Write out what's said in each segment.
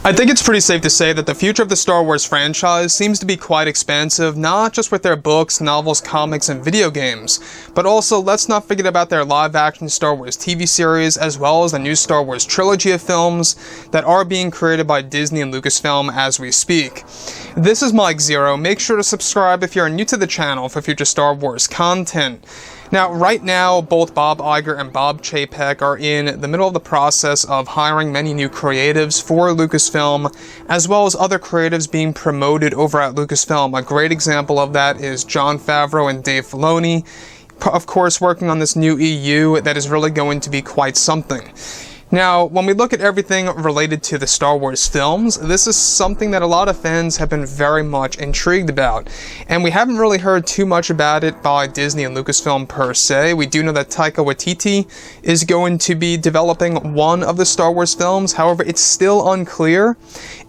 I think it's pretty safe to say that the future of the Star Wars franchise seems to be quite expansive, not just with their books, novels, comics, and video games, but also let's not forget about their live-action Star Wars TV series, as well as the new Star Wars trilogy of films that are being created by Disney and Lucasfilm as we speak. This is Mike Zero. Make sure to subscribe if you're new to the channel for future Star Wars content. Now, right now, both Bob Iger and Bob Chapek are in the middle of the process of hiring many new creatives for Lucasfilm, as well as other creatives being promoted over at Lucasfilm. A great example of that is Jon Favreau and Dave Filoni, of course, working on this new EU that is really going to be quite something. Now, when we look at everything related to the Star Wars films, this is something that a lot of fans have been very much intrigued about. And we haven't really heard too much about it by Disney and Lucasfilm per se. We do know that Taika Waititi is going to be developing one of the Star Wars films. However, it's still unclear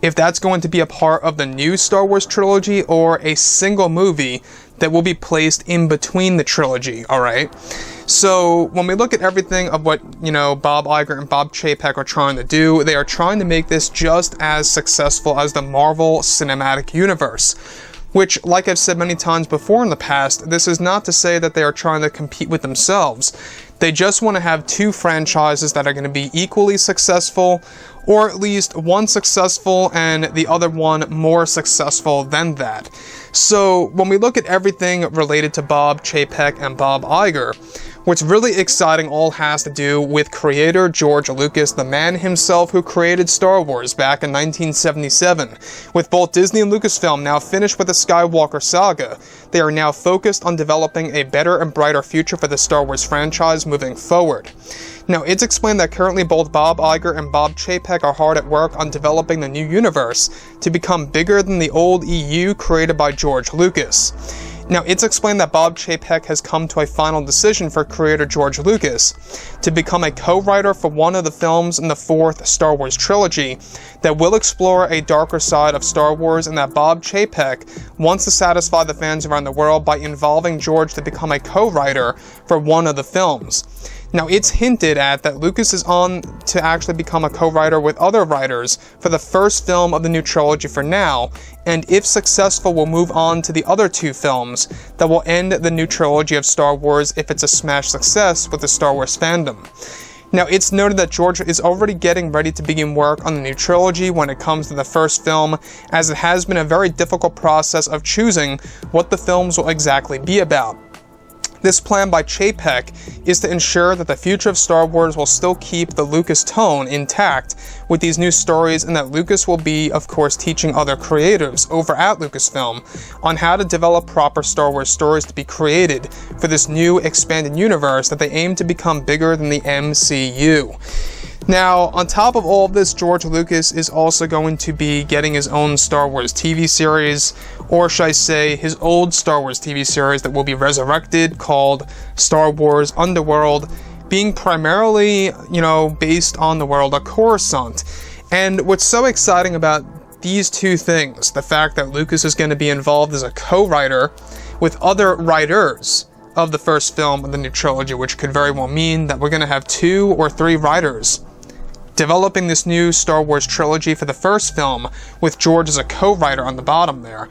if that's going to be a part of the new Star Wars trilogy or a single movie that will be placed in between the trilogy, alright? So, when we look at everything of what, Bob Iger and Bob Chapek are trying to do, they are trying to make this just as successful as the Marvel Cinematic Universe. Which, like I've said many times before in the past, this is not to say that they are trying to compete with themselves. They just want to have two franchises that are going to be equally successful, or at least one successful and the other one more successful than that. So, when we look at everything related to Bob Chapek and Bob Iger, what's really exciting all has to do with creator George Lucas, the man himself who created Star Wars back in 1977. With both Disney and Lucasfilm now finished with the Skywalker saga, they are now focused on developing a better and brighter future for the Star Wars franchise moving forward. Now, it's explained that currently both Bob Iger and Bob Chapek are hard at work on developing the new universe to become bigger than the old EU created by George Lucas. Now, it's explained that Bob Chapek has come to a final decision for creator George Lucas to become a co-writer for one of the films in the fourth Star Wars trilogy that will explore a darker side of Star Wars, and that Bob Chapek wants to satisfy the fans around the world by involving George to become a co-writer for one of the films. Now, it's hinted at that Lucas is on to actually become a co-writer with other writers for the first film of the new trilogy for now, and if successful will move on to the other two films that will end the new trilogy of Star Wars if it's a smash success with the Star Wars fandom. Now, it's noted that George is already getting ready to begin work on the new trilogy when it comes to the first film, as it has been a very difficult process of choosing what the films will exactly be about. This plan by Chapek is to ensure that the future of Star Wars will still keep the Lucas tone intact with these new stories, and that Lucas will be, of course, teaching other creatives over at Lucasfilm on how to develop proper Star Wars stories to be created for this new expanded universe that they aim to become bigger than the MCU. Now, on top of all of this, George Lucas is also going to be getting his own Star Wars TV series, or should I say, his old Star Wars TV series that will be resurrected, called Star Wars Underworld, being primarily, based on the world of Coruscant. And what's so exciting about these two things, the fact that Lucas is going to be involved as a co-writer with other writers of the first film of the new trilogy, which could very well mean that we're going to have 2 or 3 writers developing this new Star Wars trilogy for the first film, with George as a co-writer on the bottom there.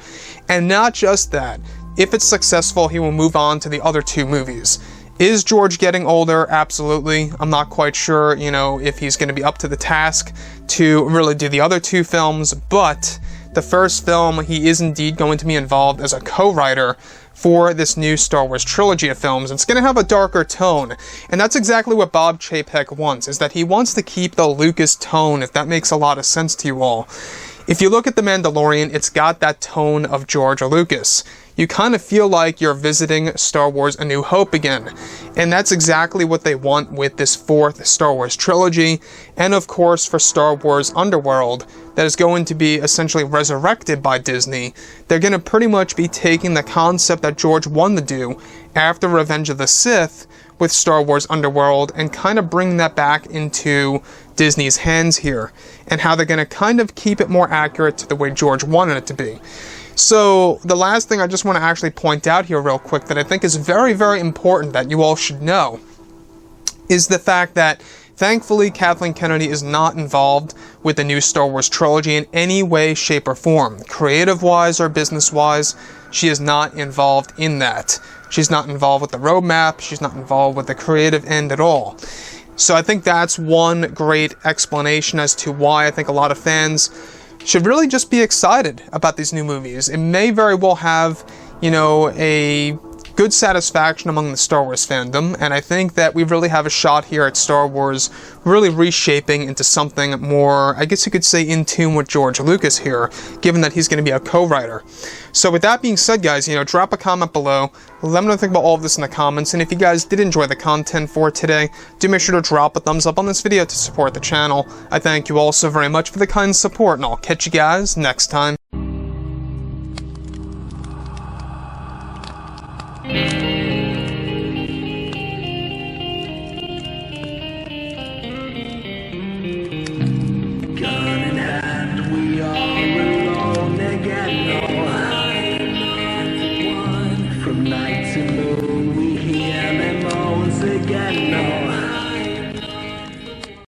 And not just that, if it's successful, he will move on to the other 2 movies. Is George getting older? Absolutely. I'm not quite sure, if he's going to be up to the task to really do the other 2 films, but the first film, he is indeed going to be involved as a co-writer for this new Star Wars trilogy of films. It's going to have a darker tone, and that's exactly what Bob Chapek wants, is that he wants to keep the Lucas tone, if that makes a lot of sense to you all. If you look at The Mandalorian, it's got that tone of George Lucas. You kind of feel like you're visiting Star Wars A New Hope again. And that's exactly what they want with this fourth Star Wars trilogy, and of course for Star Wars Underworld, that is going to be essentially resurrected by Disney. They're going to pretty much be taking the concept that George wanted to do after Revenge of the Sith with Star Wars Underworld and kind of bring that back into Disney's hands here, and how they're going to kind of keep it more accurate to the way George wanted it to be. So, the last thing I just want to actually point out here real quick that I think is very, very important that you all should know is the fact that Thankfully, Kathleen Kennedy is not involved with the new Star Wars trilogy in any way, shape, or form. Creative-wise or business-wise, she is not involved in that. She's not involved with the roadmap, she's not involved with the creative end at all. So I think that's one great explanation as to why I think a lot of fans should really just be excited about these new movies. It may very well have, a good satisfaction among the Star Wars fandom, and I think that we really have a shot here at Star Wars really reshaping into something more, I guess you could say, in tune with George Lucas here, given that he's going to be a co-writer. So with that being said, guys, drop a comment below, let me know what you think about all of this in the comments, and if you guys did enjoy the content for today, do make sure to drop a thumbs up on this video to support the channel. I thank you all so very much for the kind support, and I'll catch you guys next time. From night to moon, we hear them moans again.